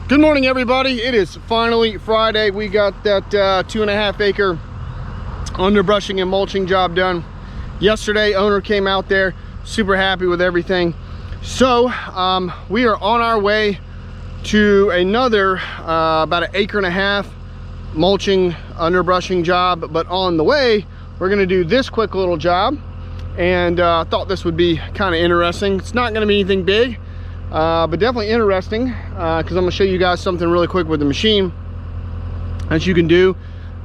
Good morning, everybody. It is finally Friday. We got that 2.5 acre underbrushing and mulching job done yesterday. Owner came out there, super happy with everything. So we are on our way to another about 1.5 acre mulching underbrushing job, but on the way we're going to do this quick little job, and I thought this would be kind of interesting. It's not going to be anything big, but definitely interesting, because I'm going to show you guys something really quick with the machine that you can do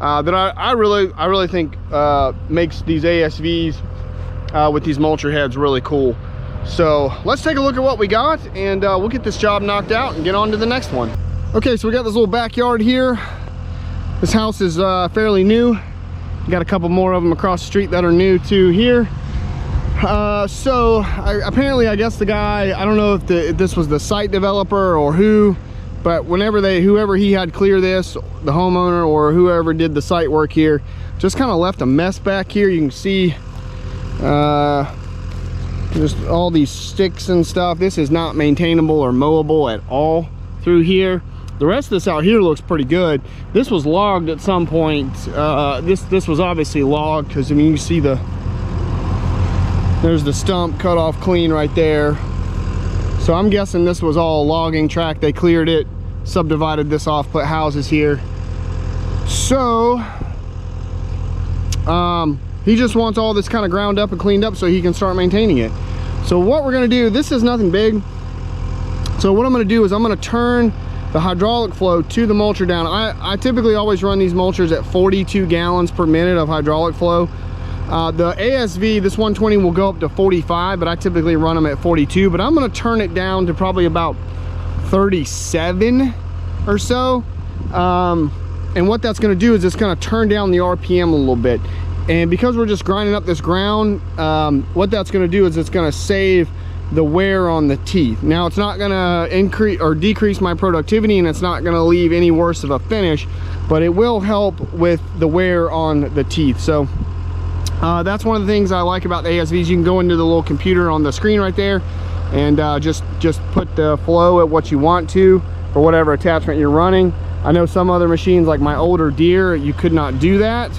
that I really think makes these ASVs with these mulcher heads really cool. So let's take a look at what we got, and we'll get this job knocked out and get on to the next one. Okay, so we got this little backyard here. This house is fairly new. Got a couple more of them across the street that are new too here. Apparently, I guess the guy, I don't know if this was the site developer or who, but whoever he had clear this, the homeowner or whoever did the site work here, just kind of left a mess back here. You can see just all these sticks and stuff. This is not maintainable or mowable at all through here. The rest of this out here looks pretty good. This was logged at some point. This was obviously logged, because I mean, you see there's the stump cut off clean right there. So I'm guessing this was all a logging track. They cleared it, subdivided this off, put houses here. So he just wants all this kind of ground up and cleaned up so he can start maintaining it. So what we're gonna do, this is nothing big. So what I'm gonna do is I'm gonna turn the hydraulic flow to the mulcher down. I typically always run these mulchers at 42 gallons per minute of hydraulic flow. The ASV, this 120 will go up to 45, but I typically run them at 42. But I'm gonna turn it down to probably about 37 or so. And what that's gonna do is it's gonna turn down the RPM a little bit. And because we're just grinding up this ground, what that's gonna do is it's gonna save the wear on the teeth. Now, it's not gonna increase or decrease my productivity, and it's not gonna leave any worse of a finish, but it will help with the wear on the teeth. So that's one of the things I like about the ASVs. You can go into the little computer on the screen right there and just put the flow at what you want to for whatever attachment you're running. I know some other machines, like my older Deere, you could not do that.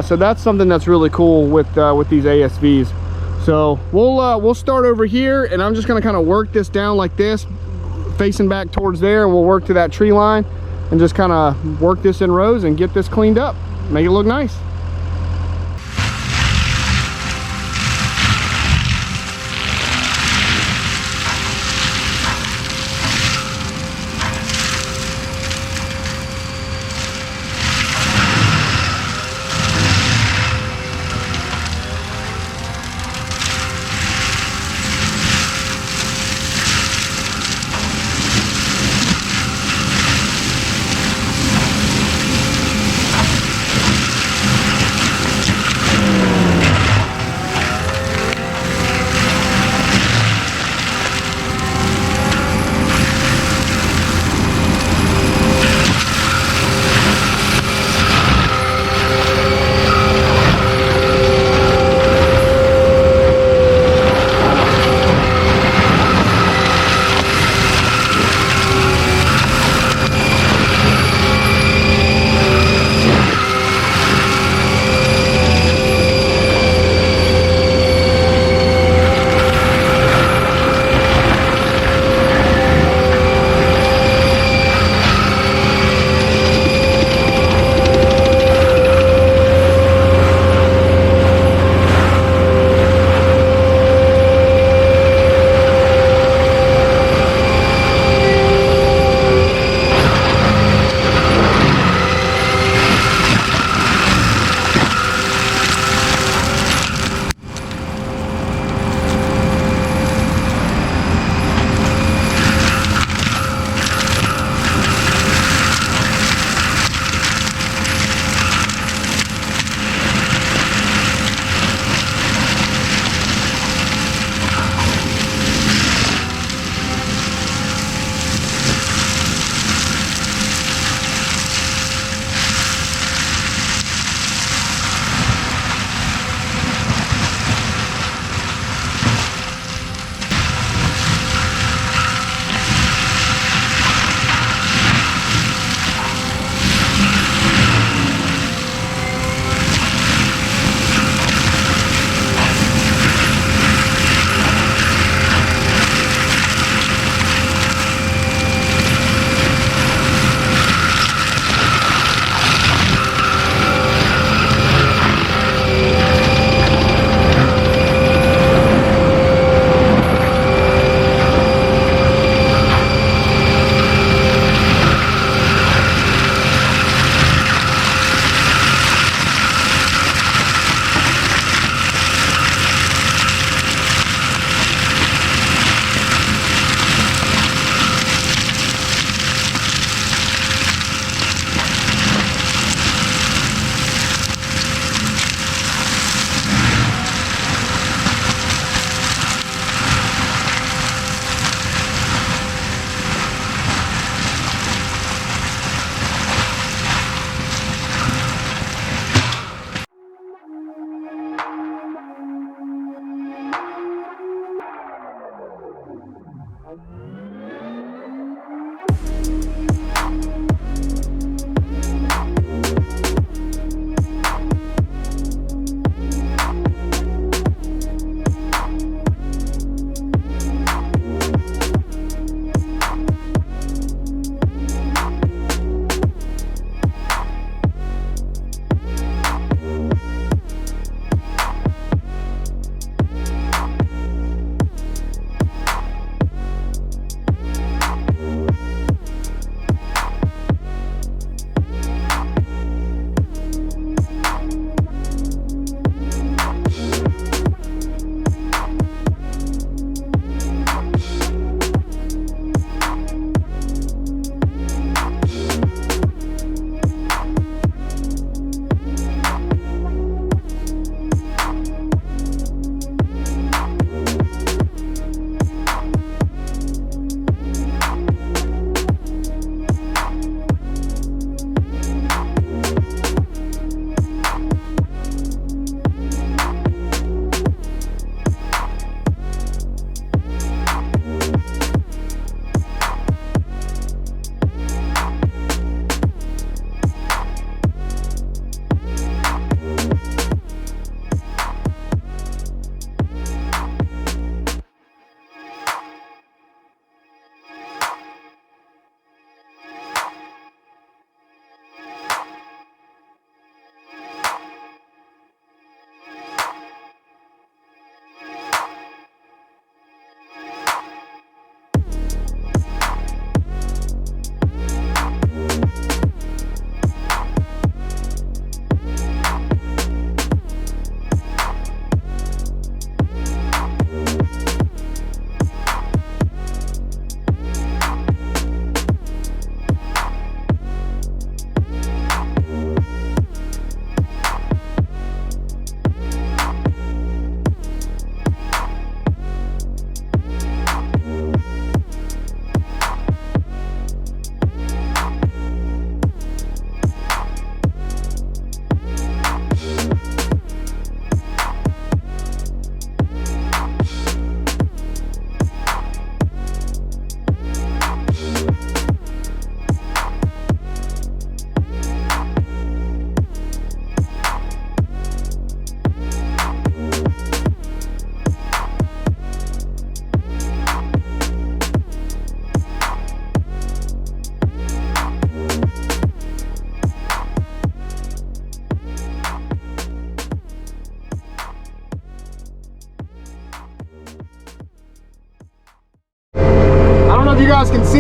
So that's something that's really cool with these ASVs. So we'll start over here, and I'm just gonna kind of work this down like this, facing back towards there, and we'll work to that tree line and just kind of work this in rows and get this cleaned up, make it look nice.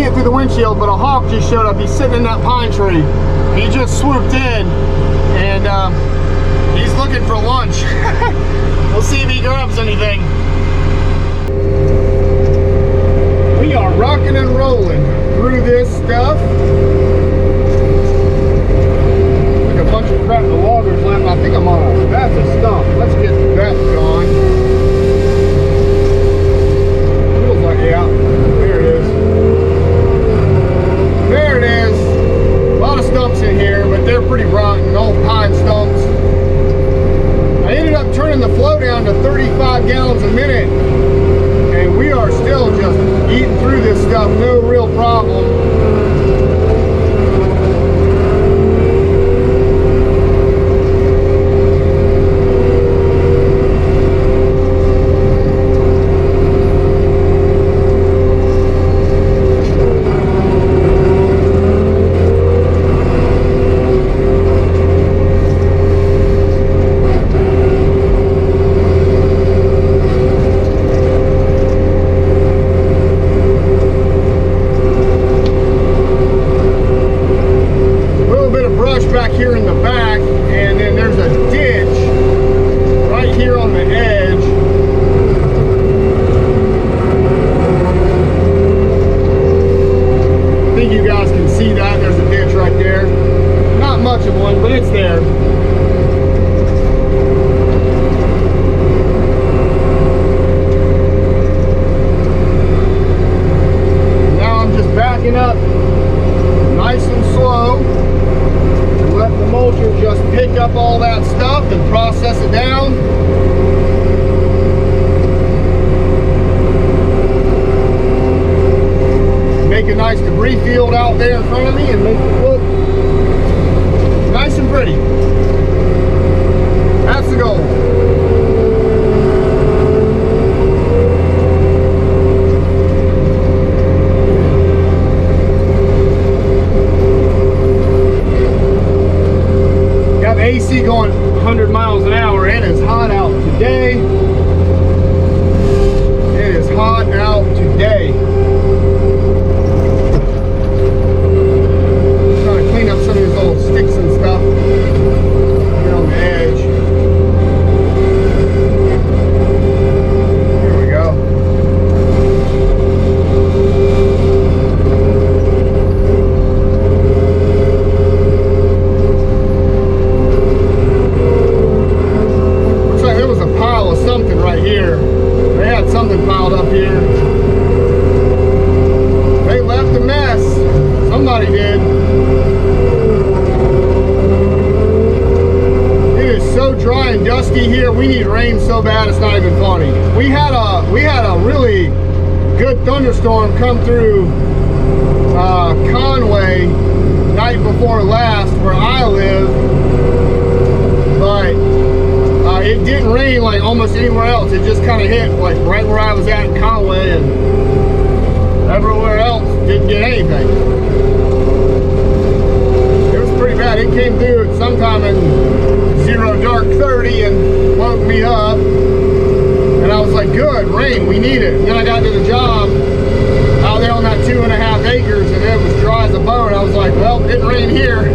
it through the windshield, but a hawk just showed up. He's sitting in that pine tree. He just swooped in, and he's looking for lunch. We'll see if he grabs anything. We are rocking and rolling through this stuff. Like a bunch of crap the loggers left. I think I'm on. That's a stump. Let's get that gone. Feels like, yeah, there it is. There it is. A lot of stumps in here, but they're pretty rotten, old pine stumps. I ended up turning the flow down to 35 gallons a minute, and we are still just eating through this stuff, no real problem. Here in the back, and then there's a ditch right here on the edge. I think you guys can see that. There's a ditch right there. Not much of one, but it's there. Now I'm just backing up nice and slow. Let the mulcher just pick up all that stuff and process it down. Make a nice debris field out there in front of me and make it look nice and pretty. That's the goal. AC going 100 miles an hour. It is hot out today. It is hot out today. Trying to clean up some of these little sticks and stuff here on the edge. Here we go. Something right here. They had something piled up here. They left a mess. Somebody did. It is so dry and dusty here. We need rain so bad it's not even funny. We had a really good thunderstorm come through Conway night before last where I live, but it didn't rain like almost anywhere else. It just kind of hit like right where I was at in Conway, and everywhere else didn't get anything. It was pretty bad. It came through sometime in 0 dark 30 and woke me up, and I was like, good, rain, we need it. And then I got to the job out there on that 2.5 acres, and it was dry as a bone. I was like, well, it didn't rain here.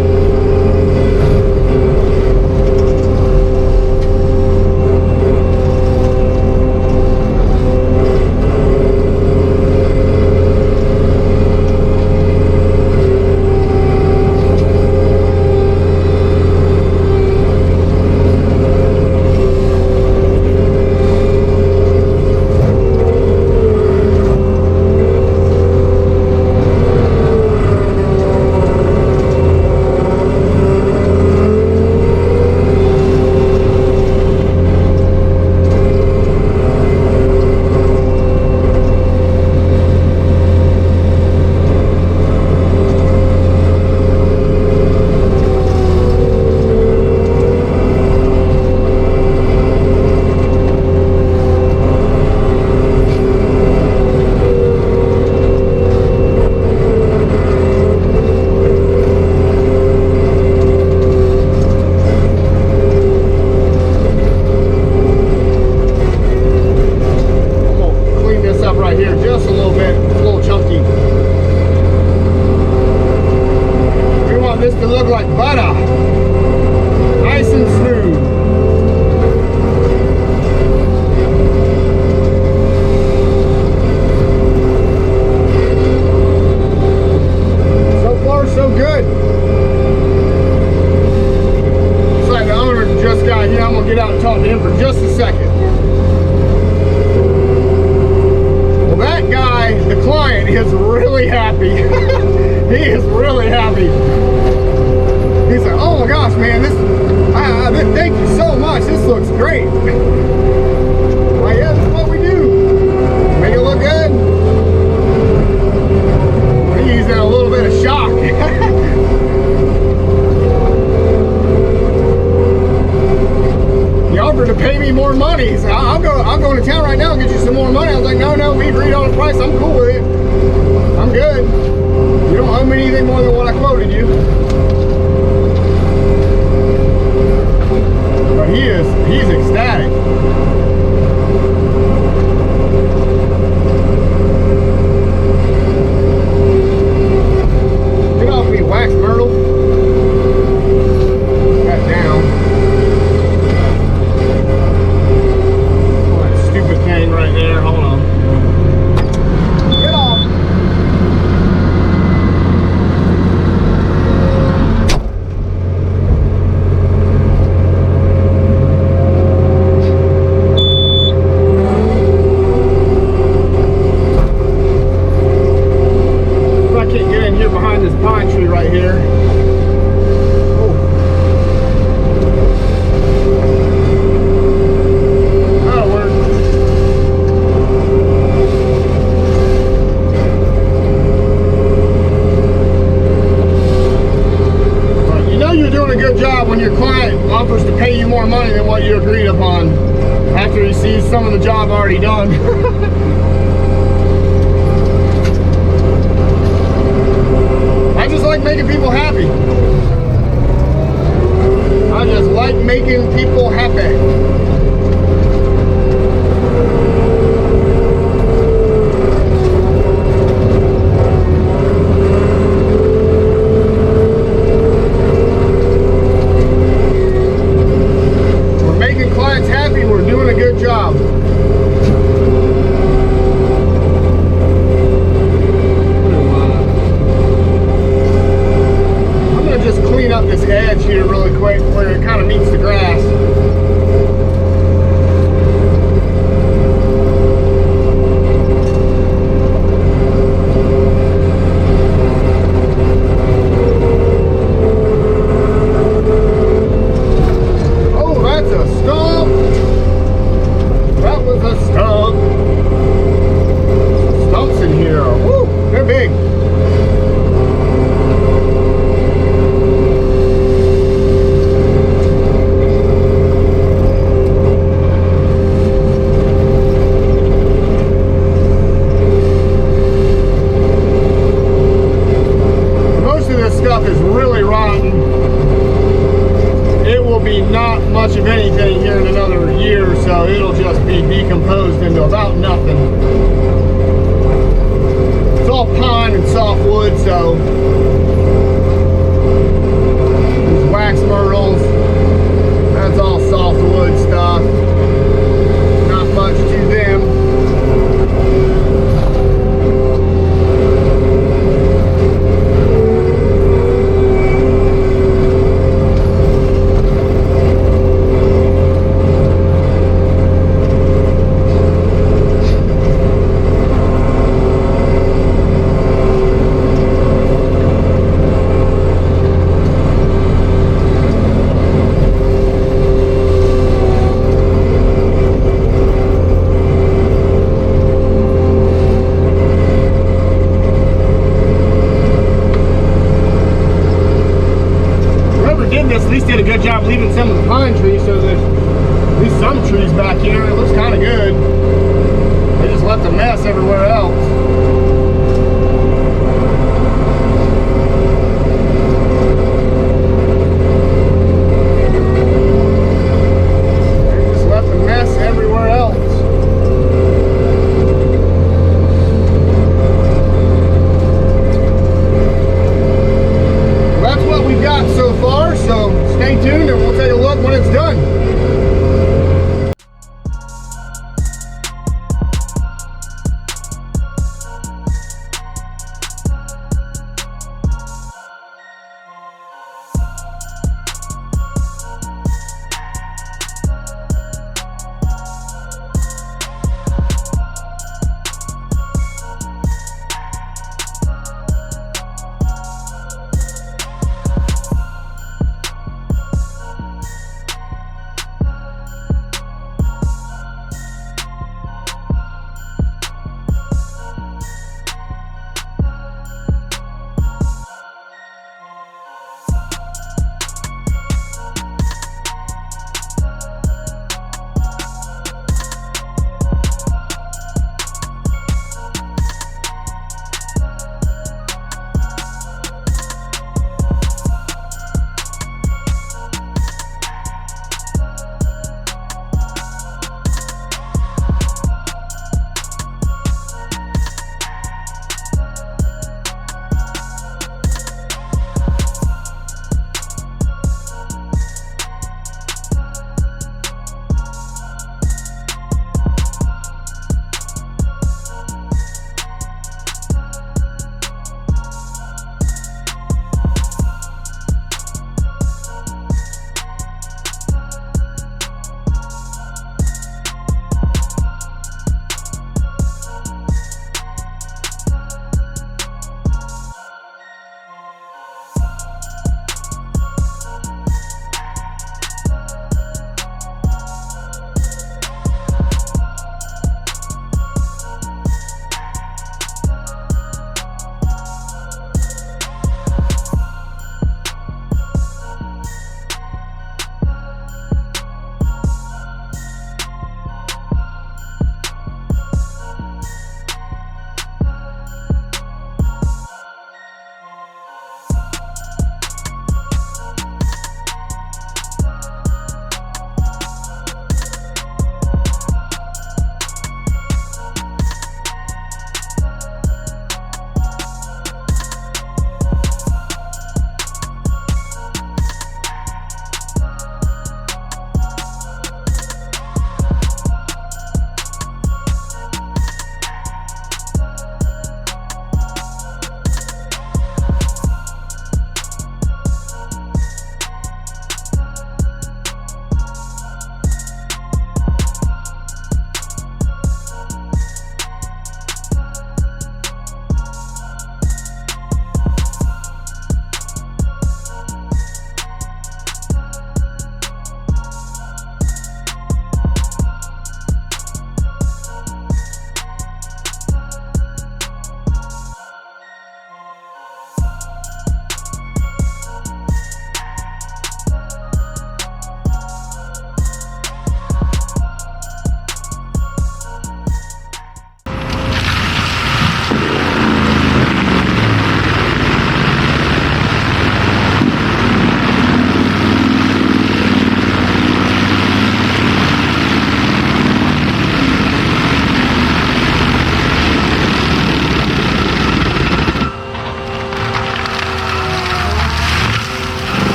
He is really happy. He's like, oh my gosh, man, thank you so much. This looks great. Well, yeah, this is what we do. Make it look good. He's in a little bit of shock. He offered to pay me more money. So I'll go into town right now and get you some more money. I was like, no, we agreed on a price. I'm cool with it. I'm good. You don't owe me anything more than what I quoted you. But he's ecstatic. Get off me, wax myrtle. Got down. Oh, that stupid thing right there. Hold on. Get off. Pine tree right here. Oh. That'll work. But you know you're doing a good job when your client offers to pay you more money than what you agreed upon after he sees some of the job already done. I just like making people happy. I just like making people happy. We're making clients happy. We're doing a good job. Just clean up this edge here really quick where it kind of meets the grass. Oh, that's a stump. That was a stump. Stumps in here. Woo, they're big. Is really rotten. It will be not much of anything here in another year or so. It'll just be decomposed into about nothing. It's all pine and softwood, so these wax myrtles, that's all softwood stuff. Not much to them. At least did a good job leaving some of the pine trees, so there's at least some trees back here. It looks kind of good. They just left a mess everywhere else. They just left a mess everywhere else. That's what we've got so far, so stay tuned and we'll take a look when it's done.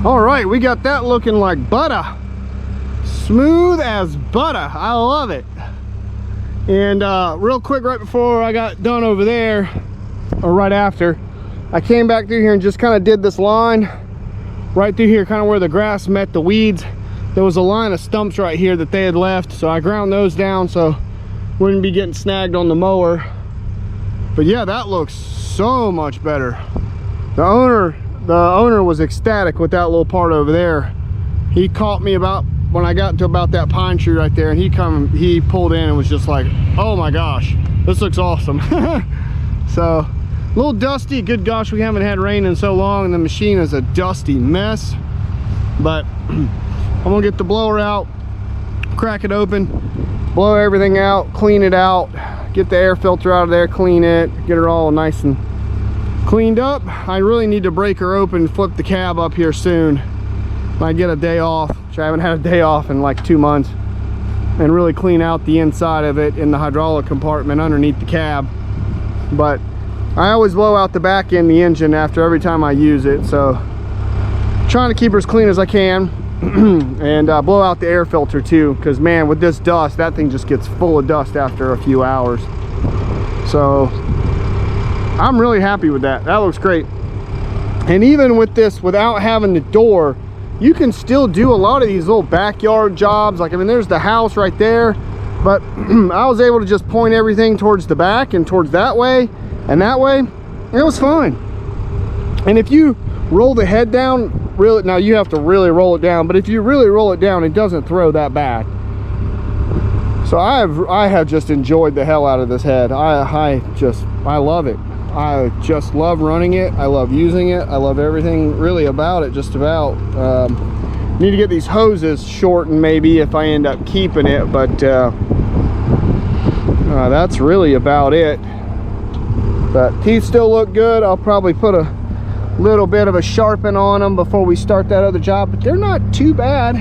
All right, we got that looking like butter. Smooth as butter. I love it. And real quick, right before I got done over there, or right after, I came back through here and just kind of did this line right through here, kind of where the grass met the weeds. There was a line of stumps right here that they had left, so I ground those down so wouldn't be getting snagged on the mower. But yeah, that looks so much better. The owner was ecstatic with that little part over there. He caught me about when I got to about that pine tree right there, and he pulled in and was just like, oh my gosh, this looks awesome. So a little dusty. Good gosh, we haven't had rain in so long, and the machine is a dusty mess. But I'm gonna get the blower out, crack it open, blow everything out, clean it out, get the air filter out of there, clean it, get it all nice and cleaned up. I really need to break her open, flip the cab up here soon when I get a day off, which I haven't had a day off in like 2 months, and really clean out the inside of it in the hydraulic compartment underneath the cab. But I always blow out the back end, the engine, after every time I use it, so trying to keep her as clean as I can. And blow out the air filter too, because man, with this dust, that thing just gets full of dust after a few hours. So I'm really happy with that. That looks great. And even with this, without having the door, you can still do a lot of these little backyard jobs. Like, I mean, there's the house right there, but I was able to just point everything towards the back and towards that way and that way. It was fine. And if you roll the head down, really, now you have to really roll it down, but if you really roll it down, it doesn't throw that bad. So I have just enjoyed the hell out of this head. I love it. I just love running it. I love using it. I love everything really about it, just about. Need to get these hoses shortened maybe if I end up keeping it, but that's really about it. But teeth still look good. I'll probably put a little bit of a sharpen on them before we start that other job, but they're not too bad.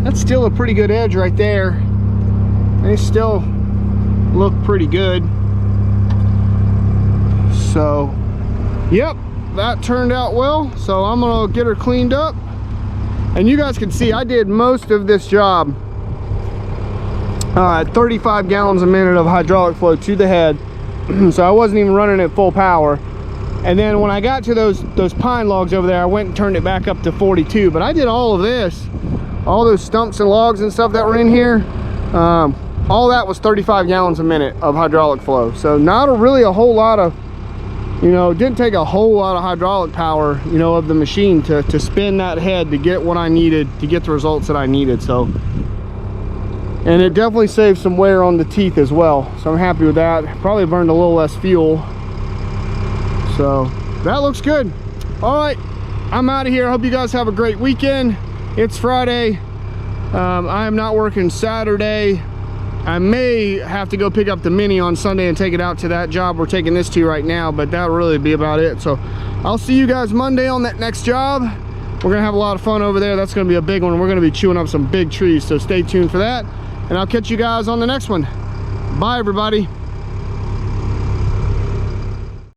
That's still a pretty good edge right there. They still look pretty good. So yep, that turned out well. So I'm gonna get her cleaned up, and you guys can see I did most of this job at 35 gallons a minute of hydraulic flow to the head. So I wasn't even running at full power. And then when I got to those pine logs over there, I went and turned it back up to 42. But I did all of this, all those stumps and logs and stuff that were in here, all that was 35 gallons a minute of hydraulic flow. So not really a whole lot of, you know, didn't take a whole lot of hydraulic power, you know, of the machine to spin that head to get what I needed, to get the results that I needed. So, and it definitely saved some wear on the teeth as well. So I'm happy with that. Probably burned a little less fuel. So that looks good. All right, I'm out of here. I hope you guys have a great weekend. It's Friday. I am not working Saturday. I may have to go pick up the Mini on Sunday and take it out to that job we're taking this to right now, but that'll really be about it. So I'll see you guys Monday on that next job. We're gonna have a lot of fun over there. That's gonna be a big one. We're gonna be chewing up some big trees, so stay tuned for that. And I'll catch you guys on the next one. Bye, everybody.